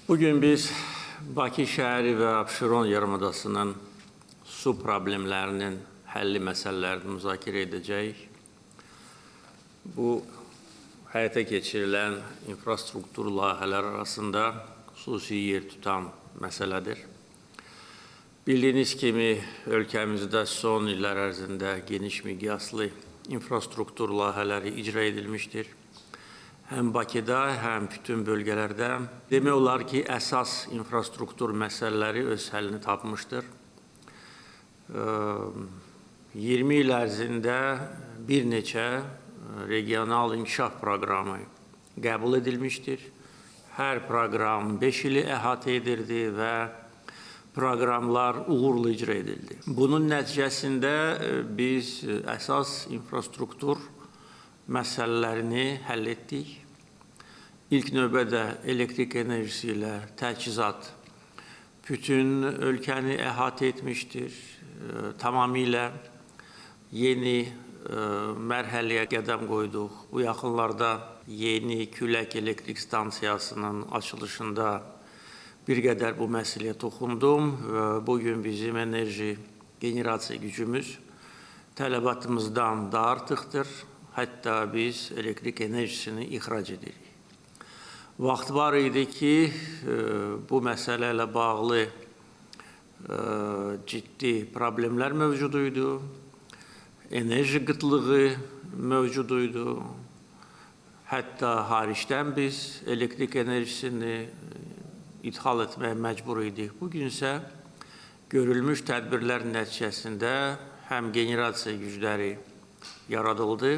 Bugün biz Bakı şəhəri və Abşeron yarımadasının su problemlərinin həlli məsələlərini müzakirə edəcəyik. Bu, həyata keçirilən infrastruktur layihələr arasında xüsusi yer tutan məsələdir. Bildiyiniz kimi, ölkəmizdə son illər ərzində geniş miqyaslı infrastruktur layihələri icra edilmişdir. Həm Bakıda, həm bütün bölgələrdə demək olar ki, əsas infrastruktur məsələləri öz həllini tapmışdır. 20 il ərzində bir neçə regional inkişaf proqramı qəbul edilmişdir. Hər proqram 5 ili əhatə edirdi və proqramlar uğurlu icra edildi. Bunun nəticəsində biz əsas infrastruktur məsələlərini həll etdik. İlk növbədə elektrik enerjisi ilə təchizat bütün ölkəni əhatə etmişdir. Tamamilə yeni mərhələyə qədəm qoyduq. Bu yaxınlarda yeni külək elektrik stansiyasının açılışında bir qədər bu məsələyə toxundum. Bugün bizim enerji generasiya gücümüz tələbatımızdan da artıqdır. Hətta biz elektrik enerjisini ixrac edirik. Vaxt var idi ki, bu məsələ ilə bağlı ciddi problemlər mövcud idi. Enerji qıtlığı mövcud idi. Hətta xaricdən biz elektrik enerjisini ithal etməyə məcbur idik. Bugün isə görülmüş tədbirlər nəticəsində həm generasiya gücləri yaradıldı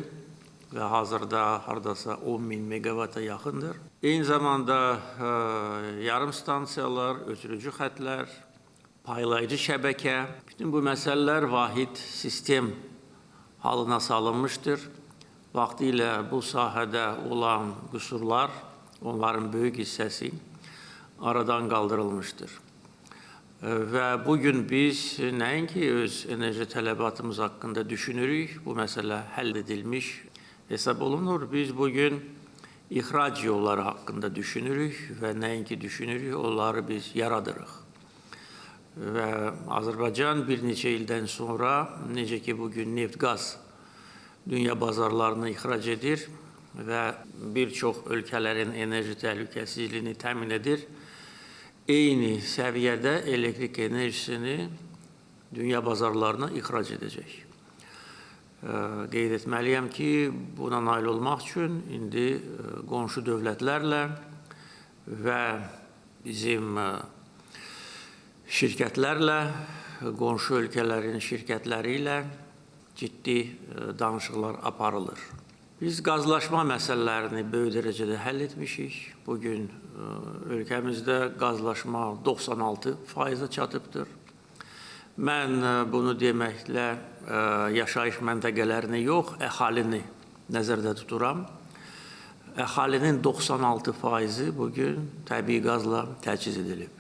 və hazırda hardasa 10.000 megavata yaxındır. Eyni zamanda yarım stansiyalar, ötürücü xətlər, paylayıcı şəbəkə, bütün bu məsələlər vahid sistem halına salınmışdır. Vaxtilə bu sahədə olan qüsurlar, onların böyük hissəsi aradan qaldırılmışdır. Və bugün biz nəinki öz enerji tələbatımız haqqında düşünürük, bu məsələ həll edilmiş hesab olunur. Biz bugün ixrac yolları haqqında düşünürük və nəinki düşünürük, onları biz yaradırıq. Və Azərbaycan bir neçə ildən sonra, necə ki bugün neft-qaz dünya bazarlarını ixrac edir və bir çox ölkələrin enerji təhlükəsizliyini təmin edir, eyni səviyyədə elektrik enerjisini dünya bazarlarına ixrac edəcək. Qeyd etməliyəm ki, buna nail olmaq üçün indi qonşu dövlətlərlə və bizim şirkətlərlə, qonşu ölkələrin şirkətləri ilə ciddi danışıqlar aparılır. Biz qazlaşma məsələlərini böyük dərəcədə həll etmişik. Bugün ölkəmizdə qazlaşma 96%-ə çatıbdır. Mən bunu deməklə yaşayış məntəqələrini yox, əhalini nəzərdə tuturam. Əhalinin 96%-i bugün təbii qazla təchiz edilib.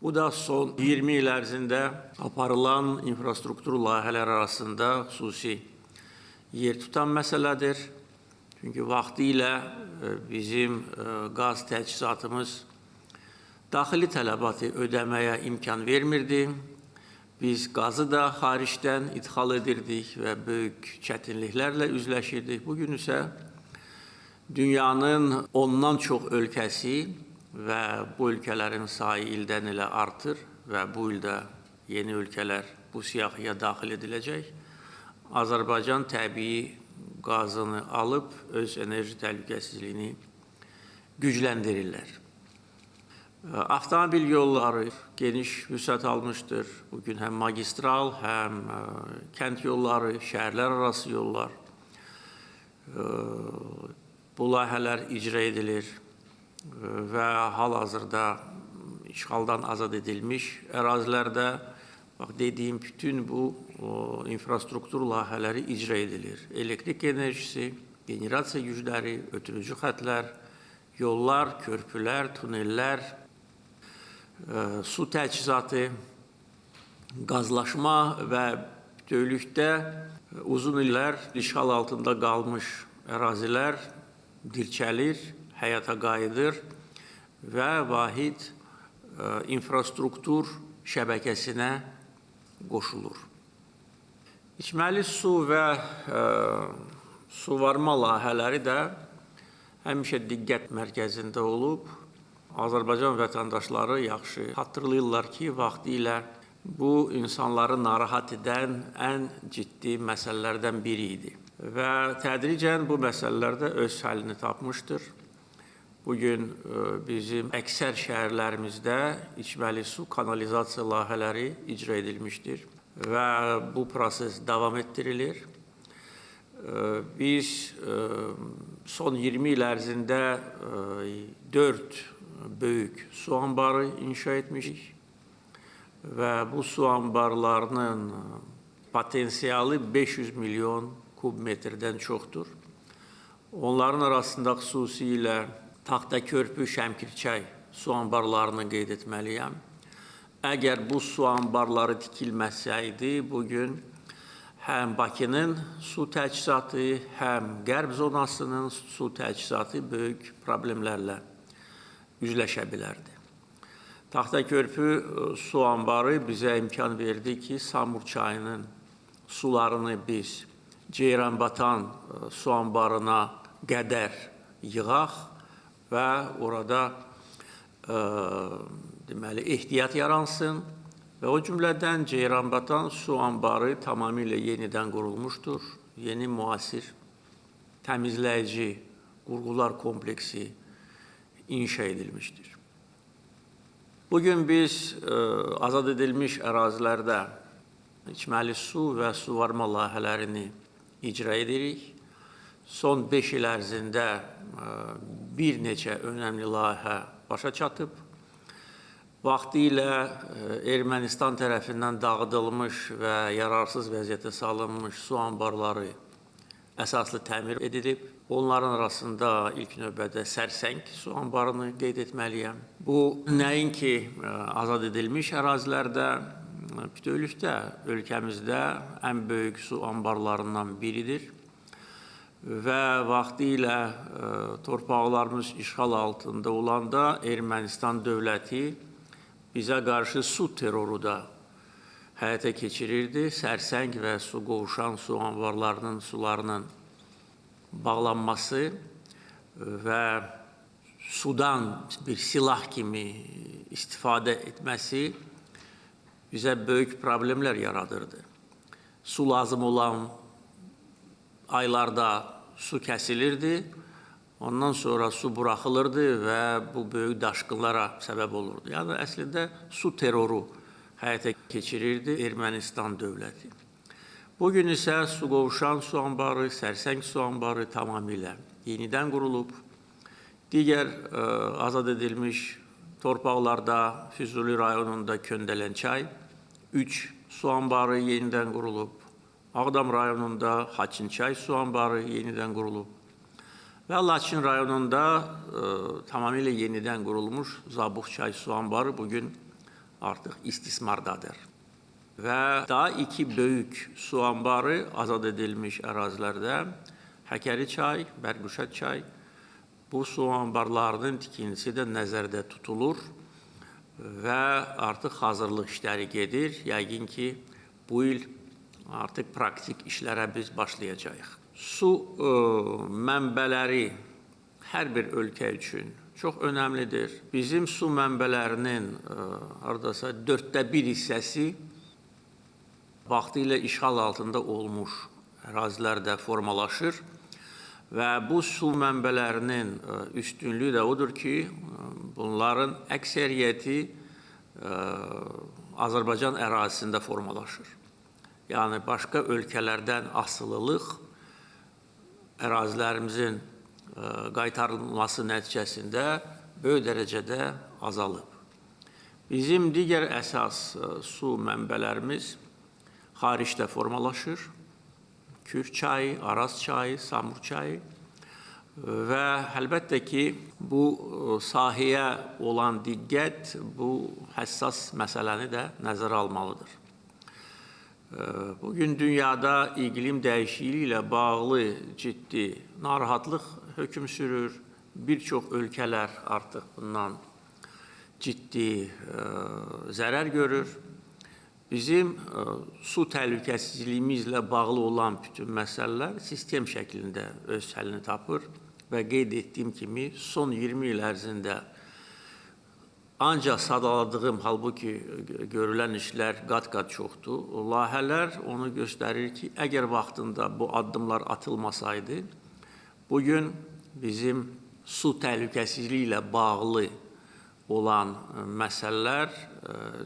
Bu da son 20 il ərzində aparılan infrastruktur layihələr arasında xüsusi yer tutan məsələdir. Çünki vaxtilə bizim qaz təchizatımız daxili tələbatı ödəməyə imkan vermirdi. Biz qazı da xaricdən ithal edirdik və böyük çətinliklərlə üzləşirdik. Bugün isə dünyanın ondan çox ölkəsi və bu ölkələrin sayı ildən ilə artır və bu ildə yeni ölkələr bu siyahıya daxil ediləcək. Azərbaycan təbii qazını alıb öz enerji təhlükəsizliyini gücləndirirlər. Avtomobil yolları geniş vüsət almışdır. Bugün həm magistral, həm kənd yolları, şəhərlər arası yollar. Bu layihələr icra edilir və hal-hazırda işğaldan azad edilmiş ərazilərdə dediyim bütün bu infrastruktur layihələri icra edilir. Elektrik enerjisi, generasiya gücləri, ötürücü xətlər, yollar, körpülər, tunellər, su təchizatı, qazlaşma və bütövlükdə uzun illər işğal altında qalmış ərazilər dirçəlir, həyata qayıdır və vahid infrastruktur şəbəkəsinə qoşulur. İçməli su və suvarma layihələri də həmişə diqqət mərkəzində olub. Azərbaycan vətəndaşları yaxşı xatırlayırlar ki, vaxtilə bu insanları narahat edən ən ciddi məsələlərdən biri idi. Və tədricən bu məsələlər də öz həllini tapmışdır. Bugün bizim əksər şəhərlərimizdə içməli su kanalizasiya layihələri icra edilmişdir və bu proses davam etdirilir. Biz son 20 il ərzində 4 böyük su anbarı inşa etmişik və bu su anbarlarının potensialı 500 milyon kubmetrdən çoxdur. Onların arasında xüsusilə Taxtakörpü, Şəmkirçay su anbarlarını qeyd etməliyəm. Əgər bu su anbarları tikilməsəydi, bugün həm Bakının su təchizatı, həm Qərb zonasının su təchizatı böyük problemlərlə üzləşə bilərdi. Taxtakörpü su anbarı bizə imkan verdi ki, Samur çayının sularını biz Ceyranbatan su anbarına qədər yığaq və orada deməli, ehtiyat yaransın və o cümlədən Ceyranbatan su anbarı tamamilə yenidən qurulmuşdur. Yeni müasir təmizləyici qurğular kompleksi inşa edilmişdir. Bugün biz azad edilmiş ərazilərdə içməli su və suvarma layihələrini icra edirik. Son 5 il ərzində bir neçə önəmli layihə başa çatıb. Vaxtilə Ermənistan tərəfindən dağıdılmış və yararsız vəziyyətə salınmış su anbarları əsaslı təmir edilib. Onların arasında ilk növbədə Sərsəng su anbarını qeyd etməliyəm. Bu, nəinki azad edilmiş ərazilərdə, bütövlükdə ölkəmizdə ən böyük su anbarlarından biridir. Və vaxtilə torpaqlarımız işğal altında olanda Ermənistan dövləti bizə qarşı su terroru da həyata keçirirdi. Sərsəng və su qovuşan su anbarlarının sularının bağlanması və sudan bir silah kimi istifadə etməsi bizə böyük problemlər yaradırdı. Su lazım olan aylarda su kəsilirdi, ondan sonra su buraxılırdı və bu böyük daşqınlara səbəb olurdu. Yəni, əslində su terroru həyata keçirirdi Ermənistan dövləti. Bugün isə su qovuşan su anbarı, Sərsəng su anbarı tamamilə yenidən qurulub. Digər azad edilmiş torpaqlarda Füzuli rayonunda Köndələnçay 3 su anbarı yenidən qurulub. Ağdam rayonunda Haçınçay su anbarı yenidən qurulub. Və Laçın rayonunda tamamilə yenidən qurulmuş Zabuqçay su anbarı bugün artıq istismardadır. Və daha 2 böyük su anbarı azad edilmiş ərazilərdə Həkəri çay, Bərquşat çay, bu su anbarlarının tikintisi də nəzərdə tutulur və artıq hazırlıq işləri gedir. Yəqin ki, bu il artıq praktik işlərə biz başlayacağıq. Su mənbələri hər bir ölkə üçün çox önəmlidir. Bizim su mənbələrinin hardasa 1/4 hissəsi vaxtilə işğal altında olmuş ərazilərdə formalaşır və bu su mənbələrinin üstünlüyü də odur ki, bunların əksəriyyəti Azərbaycan ərazisində formalaşır. Yəni, başqa ölkələrdən asılılıq ərazilərimizin qaytarılması nəticəsində böyük dərəcədə azalıb. Bizim digər əsas su mənbələrimiz xaricdə formalaşır. Kür çayı, Araz çayı, Samur çayı və əlbəttə ki, bu sahəyə olan diqqət bu həssas məsələni də nəzərə almalıdır. Bugün dünyada iqlim dəyişikliyi ilə bağlı ciddi narahatlıq hökm sürür. Bir çox ölkələr artıq bundan ciddi zərər görür. Bizim su təhlükəsizliyimizlə bağlı olan bütün məsələlər sistem şəklində öz həllini tapır və qeyd etdiyim kimi son 20 il ərzində ancaq sadaladığım, halbuki görülən işlər qat-qat çoxdur. Layihələr onu göstərir ki, əgər vaxtında bu addımlar atılmasaydı, bugün bizim su təhlükəsizliyi ilə bağlı olan məsələlər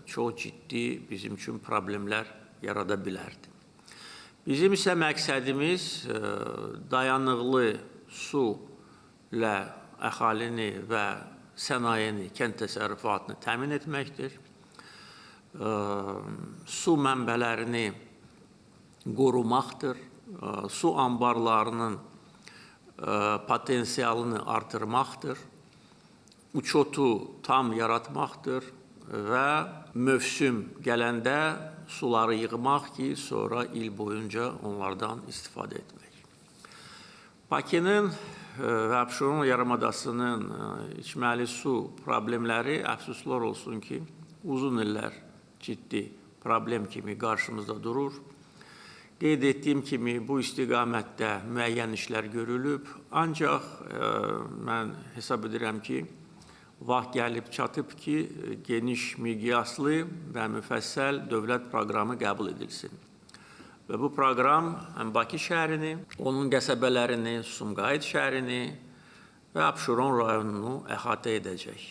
çox ciddi bizim üçün problemlər yarada bilərdi. Bizim isə məqsədimiz dayanıqlı su ilə əhalini və sənayeni, kənd təsərrüfatını təmin etməkdir. Su mənbələrini qorumaqdır. Su anbarlarının potensialını artırmaqdır. Uçotu tam yaratmaqdır və mövsüm gələndə suları yığmaq ki, sonra il boyunca onlardan istifadə etmək. Bakının və Abşeron yarımadasının içməli su problemləri, əfsuslar olsun ki, uzun illər ciddi problem kimi qarşımızda durur. Qeyd etdiyim kimi, bu istiqamətdə müəyyən işlər görülüb, ancaq mən hesab edirəm ki, vaxt gəlib çatıb ki, geniş miqyaslı və müfəssəl dövlət proqramı qəbul edilsin. Və bu proqram həm Bakı şəhərini, onun qəsəbələrini, Sumqayıt şəhərini və Abşeron rayonunu əhatə edəcək.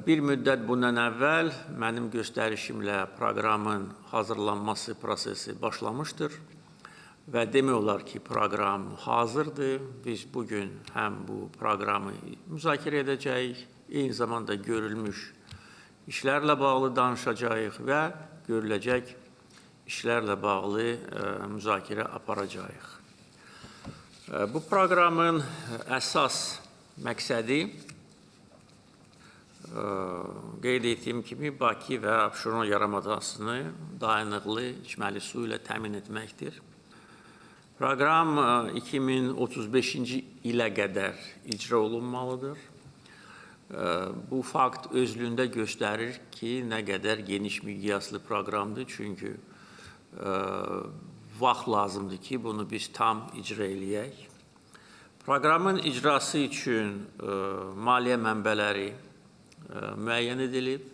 Bir müddət bundan əvvəl mənim göstərişimlə proqramın hazırlanması prosesi başlamışdır və demək olar ki, proqram hazırdır. Biz bugün həm bu proqramı müzakirə edəcəyik, eyni zamanda görülmüş işlərlə bağlı danışacağıq və görüləcək işlərlə bağlı müzakirə aparacağıq. Bu proqramın əsas məqsədi qeyd etdiyim kimi Bakı və Abşeron yarımadasını dayanıqlı içməli su ilə təmin etməkdir. Proqram 2035-ci ilə qədər icra olunmalıdır. Bu fakt özlüyündə göstərir ki, nə qədər geniş miqyaslı proqramdır, çünki vaxt lazımdır ki, bunu biz tam icra eləyək. Proqramın icrası üçün maliyyə mənbələri müəyyən edilib.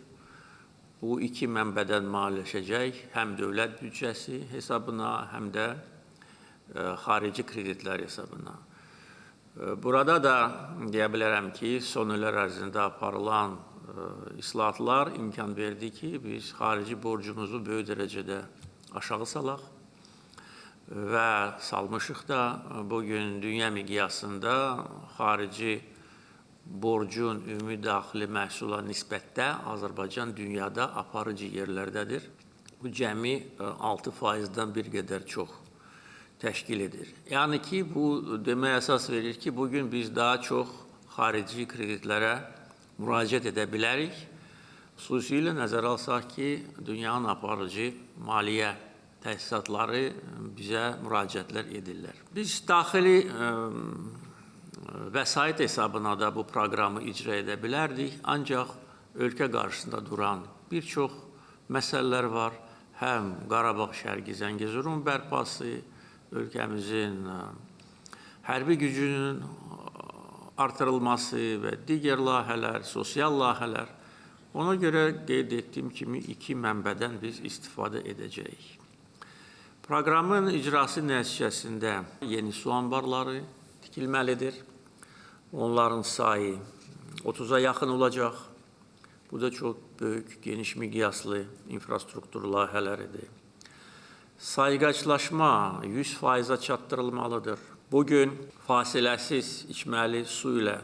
Bu iki mənbədən maliyyələşəcək, həm dövlət büdcəsi hesabına, həm də xarici kreditlər hesabına. Burada da deyə bilərəm ki, son illər ərzində aparılan islahatlar imkan verdi ki, biz xarici borcumuzu böyük dərəcədə aşağı salaq və salmışıq da bugün dünya miqyasında xarici borcun ümumi daxili məhsula nisbətdə Azərbaycan dünyada aparıcı yerlərdədir. Bu cəmi 6%-dən bir qədər çox təşkil edir. Yəni ki, bu demək əsas verir ki, bugün biz daha çox xarici kreditlərə müraciət edə bilərik. Xüsusilə nəzərə alsaq ki, dünyanın aparıcı maliyyə təsisatları bizə müraciətlər edirlər. Biz daxili vəsait hesabına da bu proqramı icra edə bilərdik, ancaq ölkə qarşısında duran bir çox məsələlər var. Həm Qarabağ Şərqi Zəngəzurun bərpası, ölkəmizin hərbi gücünün artırılması və digər layihələr, sosial layihələr. Ona görə qeyd etdiyim kimi iki mənbədən biz istifadə edəcəyik. Proqramın icrası nəticəsində yeni su anbarları tikilməlidir. Onların sayı 30-a yaxın olacaq. Bu da çox böyük, geniş miqyaslı infrastruktur layihələridir. Sayğaclaşma 100%-a çatdırılmalıdır. Bugün fasiləsiz içməli su ilə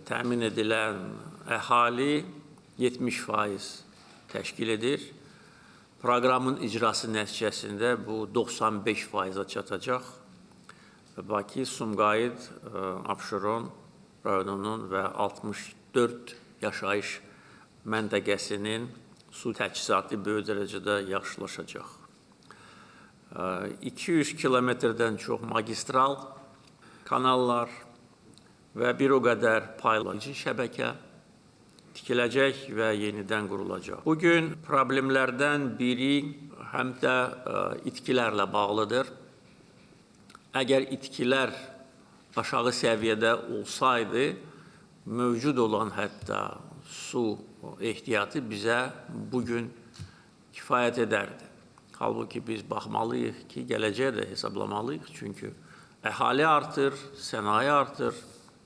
təmin edilən əhali 70% təşkil edir. Proqramın icrası nəticəsində bu 95%-a çatacaq. Bakı, Sumqayıt, Abşeron rayonunun və 64 yaşayış məntəqəsinin su təchizatı böyük dərəcədə yaxşılaşacaq. 200 kilometrdən çox magistral kanallar və bir o qədər paylayıcı şəbəkə tikiləcək və yenidən qurulacaq. Bugün problemlərdən biri həm də itkilərlə bağlıdır. Əgər itkilər aşağı səviyyədə olsaydı, mövcud olan hətta su ehtiyatı bizə bugün kifayət edərdi. Halbuki biz baxmalıyıq ki, gələcəyə də hesablamalıyıq. Çünki əhali artır, sənaye artır,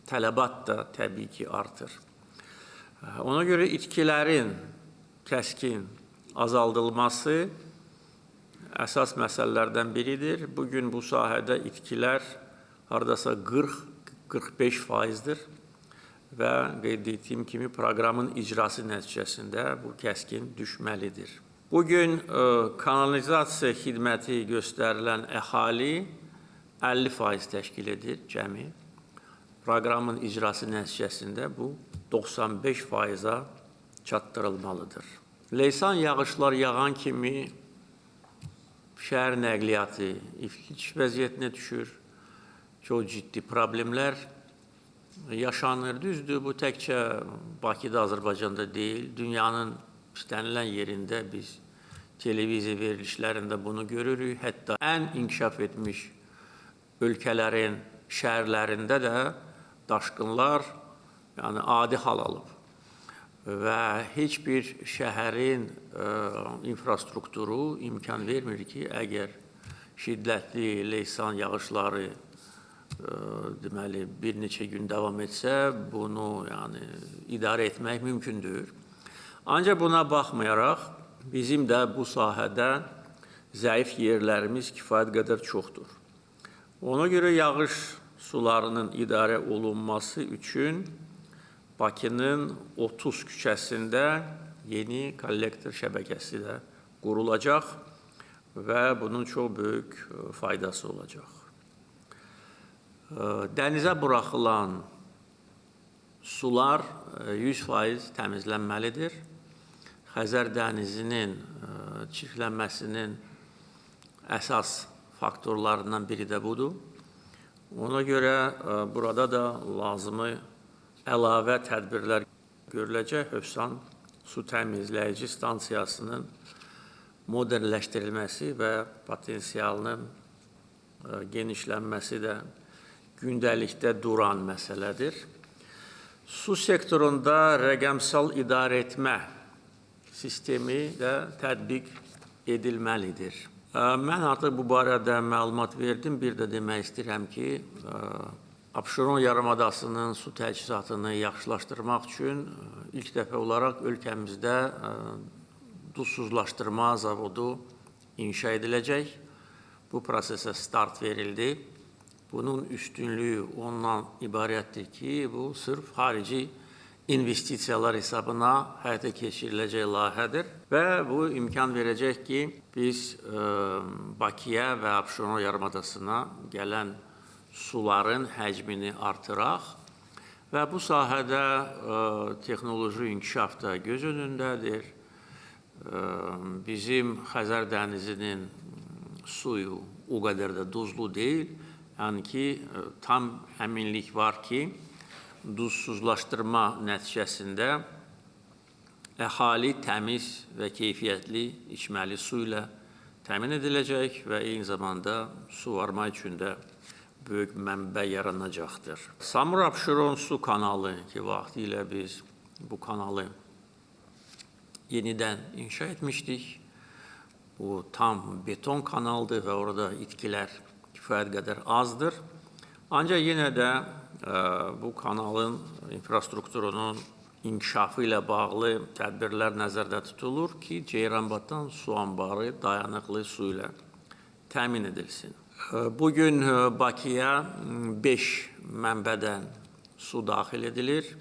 tələbat da təbii ki artır. Ona görə itkilərin kəskin azaldılması əsas məsələlərdən biridir. Bugün bu sahədə itkilər hardasa 40-45%'dir və qeyd etdiyim kimi proqramın icrası nəticəsində bu kəskin düşməlidir. Bugün kanalizasiya xidməti göstərilən əhali 50% təşkil edir cəmi. Proqramın icrası nəticəsində bu 95%'a çatdırılmalıdır. Leysan yağışlar yağan kimi şəhər nəqliyyatı iflic vəziyyətinə düşür. Çox ciddi problemlər yaşanır. Düzdür, bu təkcə Bakıda, Azərbaycanda deyil, dünyanın istənilən yerində biz televiziya verilişlərində bunu görürük. Hətta ən inkişaf etmiş ölkələrin şəhərlərində də daşqınlar adi hal alıb və heç bir şəhərin infrastrukturu imkan vermir ki, əgər şiddətli leysan yağışları deməli bir neçə gün davam etsə, bunu idarə etmək mümkündür. Ancaq buna baxmayaraq, bizim də bu sahədə zəif yerlərimiz kifayət qədər çoxdur. Ona görə yağış sularının idarə olunması üçün Bakının 30 küçəsində yeni kollektor şəbəkəsi də qurulacaq və bunun çox böyük faydası olacaq. Dənizə buraxılan sular 100% təmizlənməlidir. Xəzər dənizinin çirklənməsinin əsas faktorlarından biri də budur. Ona görə burada da lazımı əlavə tədbirlər görüləcək. Hövsan su təmizləyici stansiyasının modernləşdirilməsi və potensialının genişlənməsi də gündəlikdə duran məsələdir. Su sektorunda rəqəmsal idarə etmə sistemi də tətbiq edilməlidir. Mən artıq bu barədə məlumat verdim. Bir də demək istəyirəm ki, Abşeron yarımadasının su təchizatını yaxşılaşdırmaq üçün ilk dəfə olaraq ölkəmizdə duzsuzlaşdırma zavodu inşa ediləcək. Bu prosesə start verildi. Bunun üstünlüyü ondan ibarətdir ki, bu sırf xarici investisiyalar hesabına həyata keçiriləcək layihədir və bu imkan verəcək ki, biz Bakıya və Abşeron yarımadasına gələn suların həcmini artıraq və bu sahədə texnoloji inkişaf da göz önündədir. Bizim Xəzər dənizinin suyu o qədər də duzlu deyil. Yəni ki, tam əminlik var ki, duzsuzlaşdırma nəticəsində əhali təmiz və keyfiyyətli içməli su ilə təmin ediləcək və eyni zamanda su varma üçün də böyük mənbə yaranacaqdır. Samur-Abşeron su kanalı ki, vaxtilə biz bu kanalı yenidən inşa etmişdik. Bu tam beton kanaldır və orada itkilər kifayət qədər azdır. Ancaq yenə də bu kanalın infrastrukturunun inkişafı ilə bağlı tədbirlər nəzərdə tutulur ki, Ceyranbatan su anbarı dayanıqlı su ilə təmin edilsin. Bugün Bakıya 5 mənbədən su daxil edilir.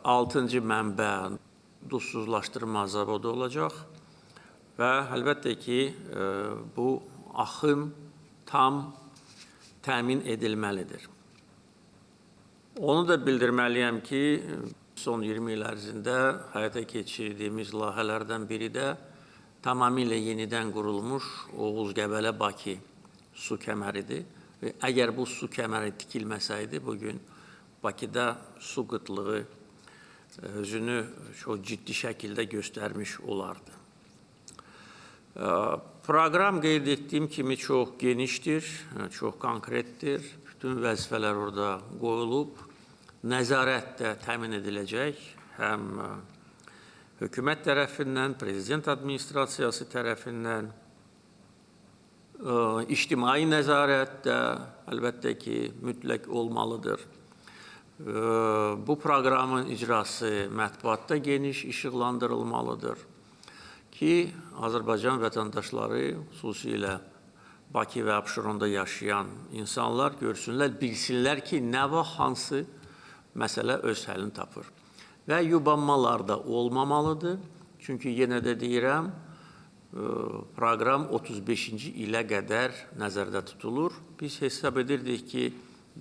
6-cı mənbə duzsuzlaşdırma zavodu olacaq və əlbəttə ki, bu axım tam təmin edilməlidir. Onu da bildirməliyəm ki, son 20 il ərzində həyata keçirdiyimiz layihələrdən biri də tamamilə yenidən qurulmuş Oğuz-Qəbələ-Bakı su kəməridir. Və əgər bu su kəməri tikilməsəydi, bugün Bakıda su qıtlığı özünü çox ciddi şəkildə göstərmiş olardı. Proqram qeyd etdiyim kimi çox genişdir, çox konkretdir. Bütün vəzifələr orada qoyulub. Nəzarət də təmin ediləcək. Həm hökumət tərəfindən, prezident administrasiyası tərəfindən, ictimai nəzarət də əlbəttə ki, mütləq olmalıdır. Bu proqramın icrası mətbuatda geniş işıqlandırılmalıdır ki, Azərbaycan vətəndaşları, xüsusilə Bakı və Abşeronda yaşayan insanlar görsünlər, bilsinlər ki, nə vaxt hansı məsələ öz həllini tapır. Və yubanmalar da olmamalıdır. Çünki yenə də deyirəm, proqram 35-ci ilə qədər nəzərdə tutulur. Biz hesab edirdik ki,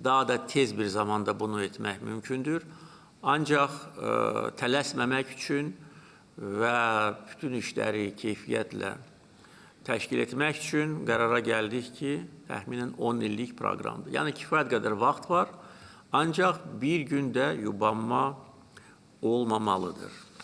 daha da tez bir zamanda bunu etmək mümkündür. Ancaq tələsməmək üçün və bütün işləri keyfiyyətlə təşkil etmək üçün qərara gəldik ki, təxminən 10 illik proqramdır. Yəni, kifayət qədər vaxt var, ancaq bir gündə yubanma olmamalıdır.